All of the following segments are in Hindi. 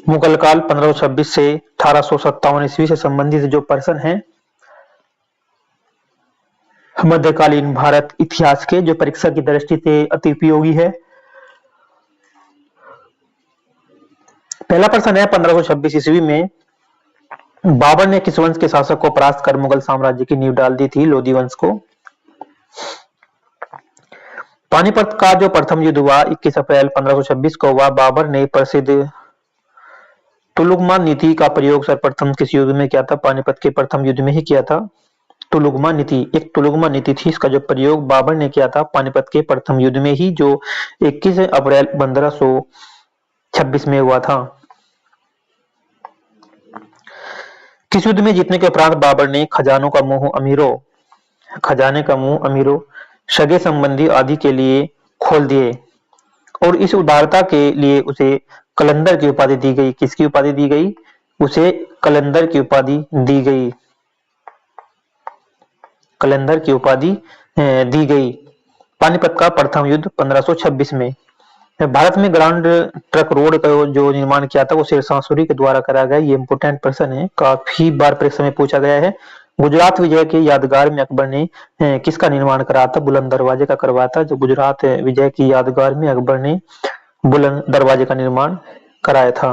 मुगल काल 1526 से 1857 ईस्वी से संबंधित जो पर्सन है मध्यकालीन भारत इतिहास के, जो परीक्षा की दृष्टि से अति उपयोगी है। पहला प्रश्न है 1526 ईस्वी में बाबर ने किस वंश के शासक को परास्त कर मुगल साम्राज्य की नींव डाल दी थी? लोधी वंश को। पानीपत का जो प्रथम युद्ध हुआ 21 अप्रैल 1526 को हुआ। बाबर ने प्रसिद्ध तुलुगमा नीति का प्रयोग सर्वप्रथम किस युद्ध में किया था? पानीपत के प्रथम युद्ध में ही किया था। तुलुगमा नीति, एक तुलुगमा नीति थी, इसका जो प्रयोग बाबर ने किया था पानीपत के प्रथम युद्ध में ही, जो 21 अप्रैल 1526 में हुआ था। किस युद्ध में जीतने के उपरांत बाबर ने खजाने का मुंह अमीरों, सगे संबंधी आदि के लिए खोल दिए और इस उदारता के लिए उसे कलंदर की उपाधि दी गई? किसकी उपाधि दी गई? उसे कलंदर की उपाधि दी गई। कलंदर की उपाधि दी गई। पानीपत का प्रथम युद्ध 1526 में। भारत में ग्रांड ट्रक रोड का जो निर्माण किया था वो शेरशाह सूरी के द्वारा कराया गया। ये इंपोर्टेंट प्रश्न है, काफी बार परीक्षा में पूछा गया है। गुजरात विजय के यादगार में अकबर ने किसका निर्माण कराया था? बुलंद दरवाजे का करवाया था। जो गुजरात विजय की यादगार में अकबर ने बुलंद दरवाजे का निर्माण कराया था।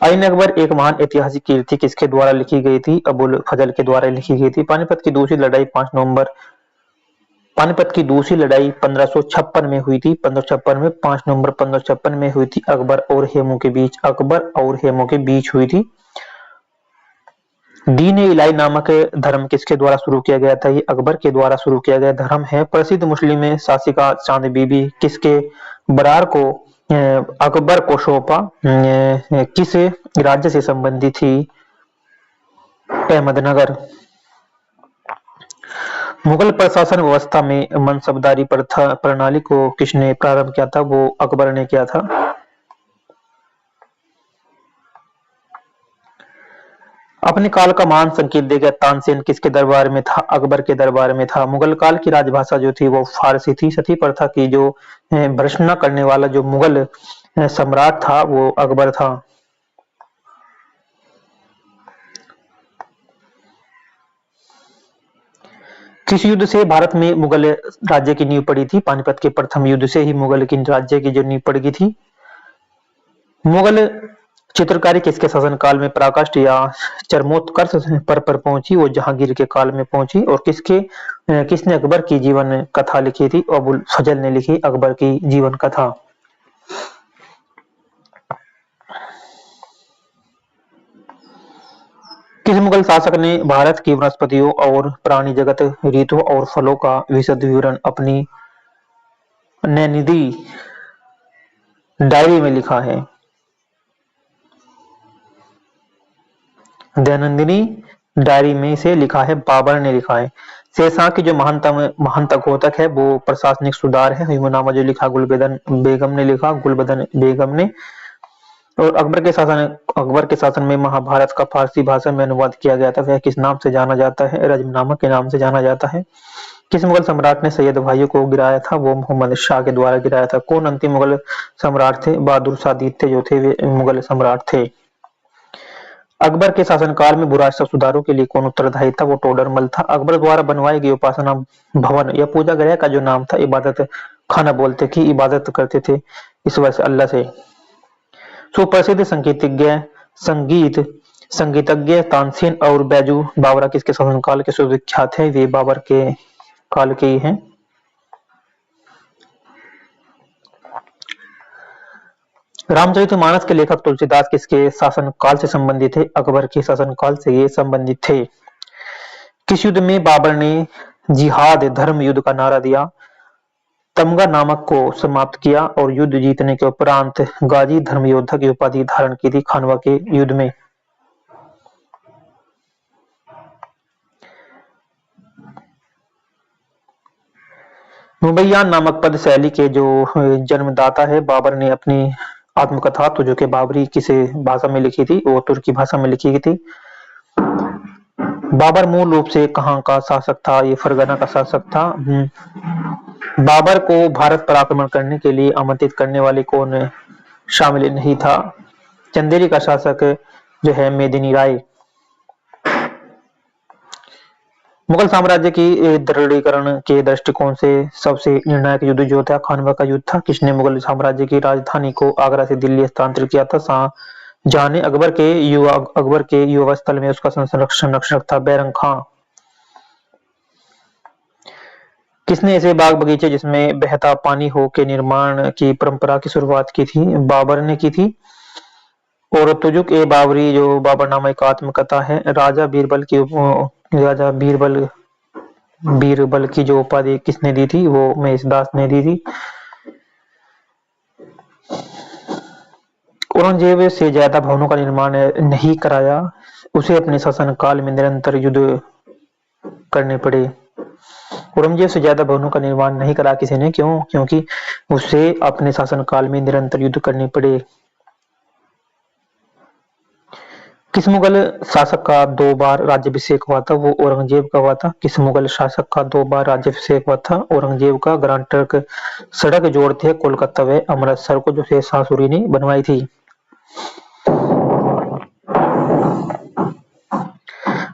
आईन अकबर एक महान ऐतिहासिक कीर्ति किसके द्वारा लिखी गई थी? अबुल फजल के द्वारा लिखी गई थी। पानीपत की दूसरी लड़ाई 5 नवंबर, पानीपत की दूसरी लड़ाई 1556 में हुई थी। 1556 में 5 नवंबर 1556 में हुई थी, अकबर और हेमू के बीच। अकबर और हेमू के बीच हुई थी। दीन इलाही नामक धर्म किसके द्वारा शुरू किया गया था? ये अकबर के द्वारा शुरू किया गया धर्म है। प्रसिद्ध मुस्लिम शासिका चांद बीबी किसके बरार को अकबर को सौंपा? किस राज्य से संबंधित थी? अहमदनगर। मुगल प्रशासन व्यवस्था में मनसबदारी प्रणाली को किसने प्रारंभ किया था? वो अकबर ने किया था। अपने काल का महान संकेत दे गया तानसेन किसके दरबार में था? अकबर के दरबार में था। मुगल काल की राजभाषा जो थी वो फारसी थी। सती प्रथा की जो भर्त्सना करने वाला जो मुगल सम्राट था वो अकबर था। किस युद्ध से भारत में मुगल राज्य की नींव पड़ी थी? पानीपत के प्रथम युद्ध से ही मुगल की राज्य की जो नींव पड़ गई थी। मुगल चित्रकारी किसके शासनकाल में पराकाष्ठ या चरमोत्कर्ष पर पहुंची? वो जहांगीर के काल में पहुंची। और किसने अकबर की जीवन कथा लिखी थी? अबुल फजल ने लिखी अकबर की जीवन कथा। किस मुगल शासक ने भारत की वनस्पतियों और प्राणी जगत, ऋतुओं और फलों का विशद विवरण अपनी नैनिधि डायरी में लिखा है? दैनंदिनी डायरी में से लिखा है, बाबर ने लिखा है। शेरशाह की जो महान तकोतक है वो प्रशासनिक सुधार है। हुमायूं जो लिखा गुलबदन बेगम ने लिखा, गुलबदन बेगम ने। और अकबर के शासन में महाभारत का फारसी भाषा में अनुवाद किया गया था। वह किस नाम से जाना जाता है? रजमनामा के नाम से जाना जाता है। किस मुगल सम्राट ने सैयद भाइयों को गिराया था? वो मोहम्मद शाह के द्वारा गिराया था। कौन अंतिम मुगल सम्राट थे? बहादुर शाह द्वितीय जो थे वे मुगल सम्राट थे। अकबर के शासनकाल में भूराष्ट्र सुधारों के लिए कौन उत्तरदायी था? वो टोडरमल था। अकबर द्वारा बनवाई गई उपासना भवन या पूजा गृह का जो नाम था इबादत खाना बोलते कि इबादत करते थे ईश्वर से, अल्लाह से। सुप्रसिद्ध संगीतज्ञ तानसेन और बैजू बावरा किसके शासनकाल के सुविख्यात हैं? वे बाबर के काल के ही हैं। रामचरितमानस के लेखक तुलसीदास किसके शासनकाल से संबंधित थे? अकबर के शासनकाल से ये संबंधित थे। किस युद्ध में बाबर ने जिहाद धर्म युद्ध का नारा दिया, तमगा नामक को समाप्त किया और युद्ध जीतने के उपरांत गाजी धर्म योद्धा की उपाधि धारण की थी? खानवा के युद्ध में। मुबैयान नामक पद शैली के जो जन्मदाता है बाबर ने अपनी आत्मकथा तो जो कि बाबरी किस भाषा में लिखी थी? वो तुर्की भाषा में लिखी गई थी। बाबर मूल रूप से कहाँ का शासक था? ये फरगना का शासक था। बाबर को भारत पर आक्रमण करने के लिए आमंत्रित करने वाले कौन शामिल नहीं था? चंदेरी का शासक जो है मेदिनी राय। मुगल साम्राज्य की दृढ़ीकरण के दृष्टिकोण से सबसे निर्णायक युद्ध जो था खानवा का युद्ध था। किसने मुगल साम्राज्य की राजधानी को आगरा से दिल्ली स्थानांतरित किया था? शाहजहां ने। अकबर के युवा स्थल में उसका संरक्षक था बैरम खां। किसने ऐसे बाग बगीचे जिसमें बहता पानी हो के निर्माण की परंपरा की शुरुआत की थी? बाबर ने की थी। और तुजुक ए बाबरी जो बाबर नामा एक आत्मकथा है, राजा बीरबल की जो उपाधि किसने दी थी? वो महेशदास ने दी थी। औरंगजेब से ज्यादा भवनों का निर्माण नहीं कराया, उसे अपने शासनकाल में निरंतर युद्ध करने पड़े। औरंगजेब से ज्यादा भवनों का निर्माण नहीं करा किसी ने, क्यों? क्योंकि उसे अपने शासनकाल में निरंतर युद्ध करने पड़े। किस मुगल शासक का 2 बार राज्याभिषेक हुआ था? वो औरंगजेब का हुआ था। किस मुगल शासक का 2 बार राज्याभिषेक हुआ था? औरंगजेब का। ग्रांड ट्रंक सड़क जोड़ती है कोलकाता व अमृतसर को, जो शेरशाह सूरी ने बनवाई थी।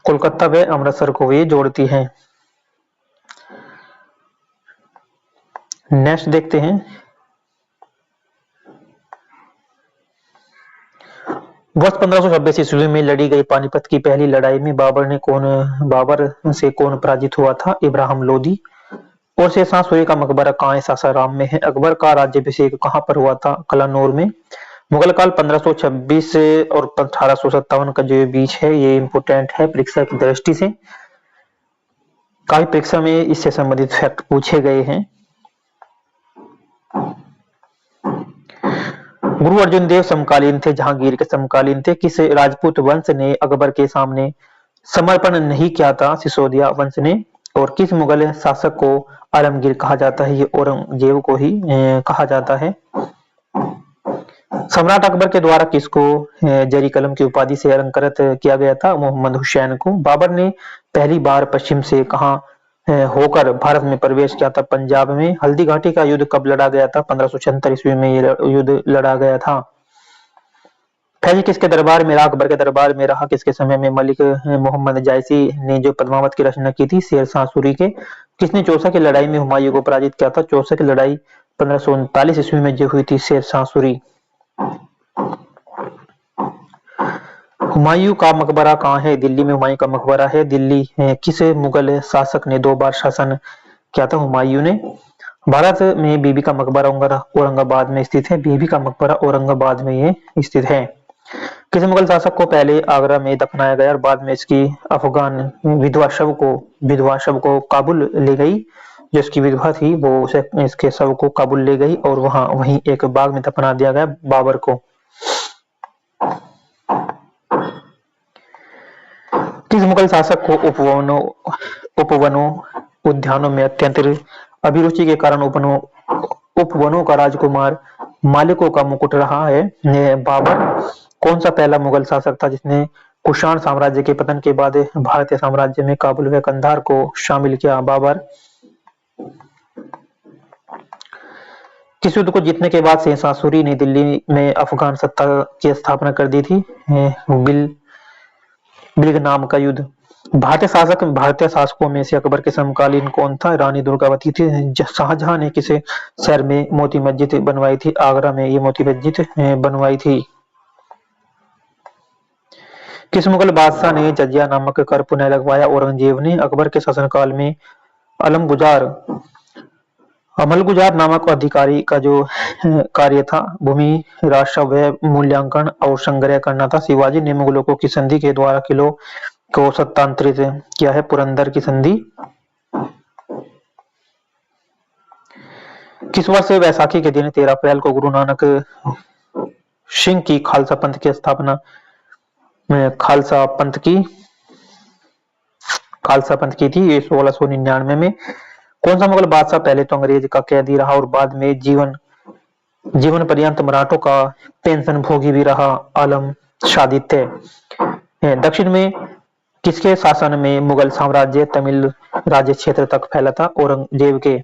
कोलकाता व अमृतसर को ये जोड़ती है। नेक्स्ट देखते हैं। वर्ष 1526 ईस्वी में लड़ी गई पानीपत की पहली लड़ाई में बाबर से कौन पराजित हुआ था? इब्राहिम लोदी। और शेरशाह सूरी का मकबरा कहाँ है? सासाराम में है। अकबर का राज्याभिषेक कहाँ पर हुआ था? कलानौर में। मुगल काल 1526 और 1857 का जो बीच है, ये इम्पोर्टेंट है परीक्षा की दृष्टि से। काफी परीक्षा में इससे संबंधित फैक्ट पूछे गए हैं। गुरु अर्जुन देव समकालीन थे, जहांगीर के समकालीन थे। किस राजपूत वंश ने अकबर के सामने समर्पण नहीं किया था? सिसोदिया वंश ने। और किस मुगल शासक को आलमगीर कहा जाता है? ये औरंगजेब को ही कहा जाता है। सम्राट अकबर के द्वारा किसको जरी कलम की उपाधि से अलंकृत किया गया था? मोहम्मद हुसैन को। बाबर ने पहली बार पश्चिम से कहां होकर भारत में प्रवेश किया था? पंजाब में। हल्दी घाटी का युद्ध कब लड़ा गया था? 1576 ईस्वी में ये युद्ध लड़ा गया था। फैज किसके दरबार में रहा? अकबर के दरबार में रहा। किसके समय में? मलिक मोहम्मद जायसी ने जो पद्मावत की रचना की थी शेरशाह सूरी के। किसने चौसा की लड़ाई में हुमायूं को पराजित किया था? चौसा की लड़ाई 1539 ईस्वी में जो हुई थी शेरशाह सूरी। हुमायूं का मकबरा कहाँ है? दिल्ली में हुमायूं का मकबरा है, दिल्ली। किस मुगल शासक ने 2 बार शासन किया था? हुमायूं ने। भारत में बीबी का मकबरा औरंगाबाद में स्थित है। बीबी का मकबरा औरंगाबाद में ये स्थित है। किस मुगल शासक को पहले आगरा में दफनाया गया और बाद में इसकी अफगान विधवा शव को काबुल ले गई? जो इसकी विधवा थी वो इसके शव को काबुल ले गई और वहीं एक बाग में दफना दिया गया बाबर को। किस मुगल शासक को उपवनों उद्यानों में अत्यंत अभिरुचि के कारण उपवनों का राजकुमार मालिकों का मुकुट रहा है? बाबर। कौन सा पहला मुगल शासक था जिसने कुषाण साम्राज्य के पतन के बाद भारतीय साम्राज्य में काबुल व कंधार को शामिल किया? बाबर। किस युद्ध को जीतने के बाद शेरशाह सूरी ने दिल्ली में अफगान सत्ता की स्थापना कर दी थी? बिल्ग नाम का युद्ध। भारतीय शासकों में से अकबर के समकालीन कौन था? रानी दुर्गावती थी। शाहजहां ने किस शहर में मोती मस्जिद बनवाई थी? आगरा में ये मोती मस्जिद बनवाई थी। किस मुगल बादशाह ने जजिया नामक कर पुनः लगवाया? औरंगजेब ने। अकबर के शासनकाल में अमलगुजार नामक अधिकारी का जो कार्य था भूमि राजस्व व मूल्यांकन और संग्रह करना था। शिवाजी ने मुगलों को किस संधि के द्वारा किलों को हस्तांतरित किया है? पुरंदर की संधि। किस वर्ष वैसाखी के दिन 13 अप्रैल को गुरु नानक सिंह की खालसा पंथ की स्थापना खालसा पंथ की थी? ये 1699 में। कौन सा मुगल बादशाह पहले तो अंग्रेज का कैदी रहा और बाद में जीवन पर्यंत मराठों का पेंशन भोगी भी रहा? आलम शादित्य। दक्षिण में किसके शासन में मुगल साम्राज्य तमिल राज्य क्षेत्र तक फैला था? औरंगजेब के।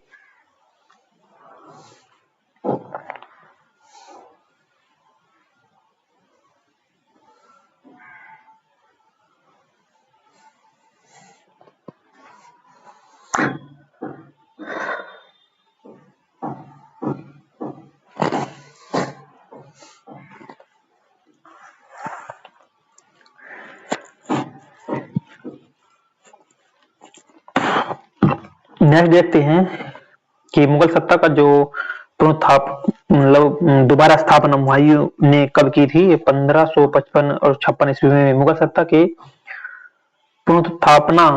नेक्स्ट देखते हैं कि मुगल सत्ता का जो मतलब दोबारा स्थापना हुमायूं ने कब की थी। ये 1555 और 56 ईस्वी में मुगल सत्ता के पुनर्स्थापना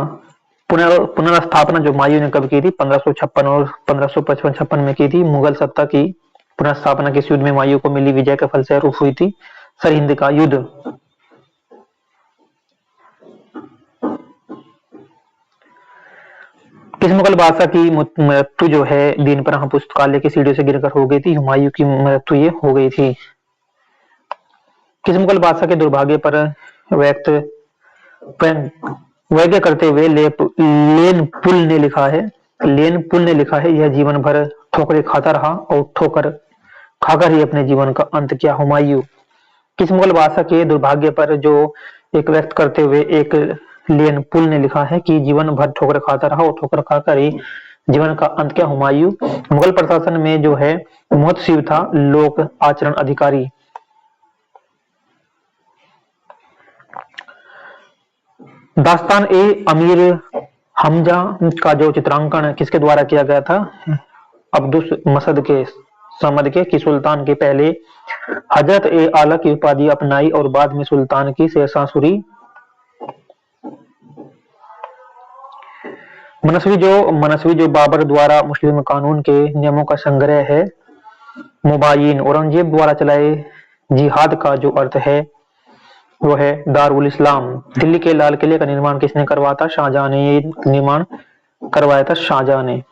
पुनर्स्थापना जो हुमायूं ने कब की थी, 1556 और 1555-56 में की थी। मुगल सत्ता की पुनर्स्थापना किस युद्ध में हुमायूं को मिली विजय के फलस्वरूप हुई थी? सरहिंद का युद्ध। किस मुगल बादशाह की मृत्यु जो है दिन पर हम पुस्तकालय की सीढ़ियों से गिरकर हो गई थी? हुमायूं की मृत्यु ये हो गई थी। किस मुगल बादशाह के दुर्भाग्य पर व्यक्त व्यंग्य करते हुए लेन पुल ने लिखा है, यह जीवन भर ठोकरें खाता रहा और ठोकर खाकर ही अपने जीवन का अंत किया। हुमायूं। किस मुगल बादशाह के दुर्भाग्य पर जो एक व्यक्त करते हुए एक लेन पुल ने लिखा है कि जीवन भर ठोकर खाता रहा और ठोकर खाकर ही जीवन का अंत किया? हुमायूं। मुगल प्रशासन में जो है मुहतसिब था लोक आचरण अधिकारी। दास्तान ए अमीर हमजा का जो चित्रांकन किसके द्वारा किया गया था? अब्दुस समद के कि सुल्तान के पहले हजरत ए आला की उपाधि अपनाई और बाद में सुल्तान की शेरशाह सूरी। मनस्वी जो बाबर द्वारा मुस्लिम कानून के नियमों का संग्रह है। मुबायिन औरंगजेब द्वारा चलाए जिहाद का जो अर्थ है वो है दारुल इस्लाम। दिल्ली के लाल किले का निर्माण किसने करवाया था? शाहजहां ने ये निर्माण करवाया था, शाहजहां ने।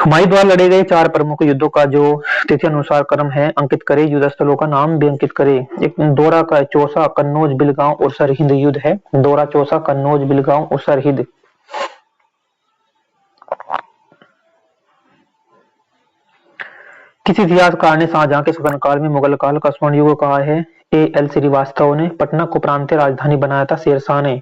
हुमायूं द्वारा लड़े गए 4 प्रमुख युद्धों का जो तिथि अनुसार क्रम है अंकित करे। युद्ध स्थलों का नाम भी अंकित करे। एक दौरा का चौसा, कन्नौज, बिलगांव और सरहिंद युद्ध है। दौरा, चौसा, कन्नौज, बिलगांव और सरहिंद। किसी इतिहासकार ने शाहजहां के शासनकाल में मुगल काल का स्वर्ण युग कहा है? A.L. श्रीवास्तव ने। पटना को प्रांतीय राजधानी बनाया था शेरशाह ने।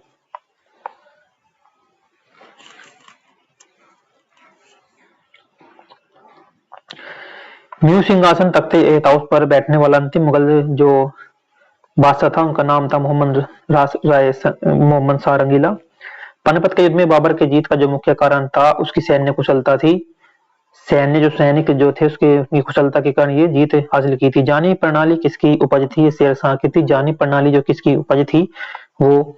न्यू सिंहासन तख्ते ए ताउस पर बैठने वाला अंतिम मुगल जो बादशाह था उनका नाम था मोहम्मद शाह रंगीला। पानीपत के युद्ध में बाबर के जीत का जो मुख्य कारण था उसकी सैन्य कुशलता थी। सैनिक जो थे उसकी कुशलता के कारण ये जीत हासिल की थी। जानी प्रणाली किसकी उपज थी? ये शेरशाह की थी। जानी प्रणाली जो किसकी उपज थी वो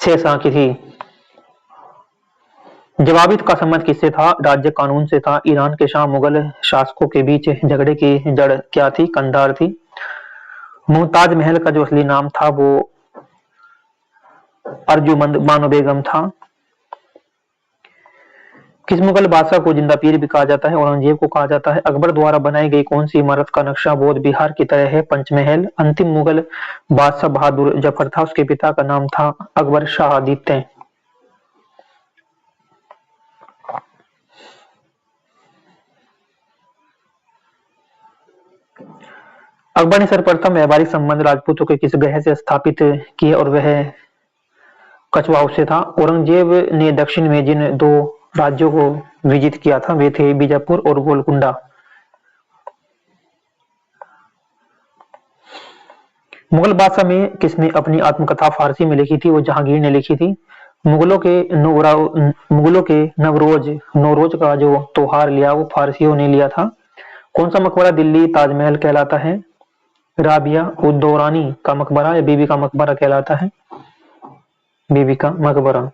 शेरशाह की थी। जवाबित का संबंध किससे था? राज्य कानून से था। ईरान के शाह मुगल शासकों के बीच झगड़े की जड़ क्या थी? कंधार थी। मुमताज महल का जो असली नाम था वो अर्जुमंद बानो बेगम था। किस मुगल बादशाह को जिंदा पीर भी कहा जाता है? औरंगजेब को कहा जाता है। अकबर द्वारा बनाई गई कौन सी इमारत का नक्शा बौद्ध बिहार की तरह है? पंचमहल। अंतिम मुगल बादशाह बहादुर जफर था, उसके पिता का नाम था अकबर शाह आदित्य। अकबर ने सर्वप्रथम व्यापारिक संबंध राजपूतों के किस ग्रह से स्थापित किए और वह कछवाओं से था? औरंगजेब ने दक्षिण में जिन 2 राज्यों को विजित किया था वे थे बीजापुर और गोलकुंडा। मुगल बादशाह में किसने अपनी आत्मकथा फारसी में लिखी थी? वो जहांगीर ने लिखी थी। मुगलों के नवरोज का जो त्योहार लिया वो फारसियों ने लिया था। कौन सा मकबरा दिल्ली ताजमहल कहलाता है? राबिया उद दौरानी का मकबरा या बीबी का मकबरा कहलाता है? बीबी का मकबरा।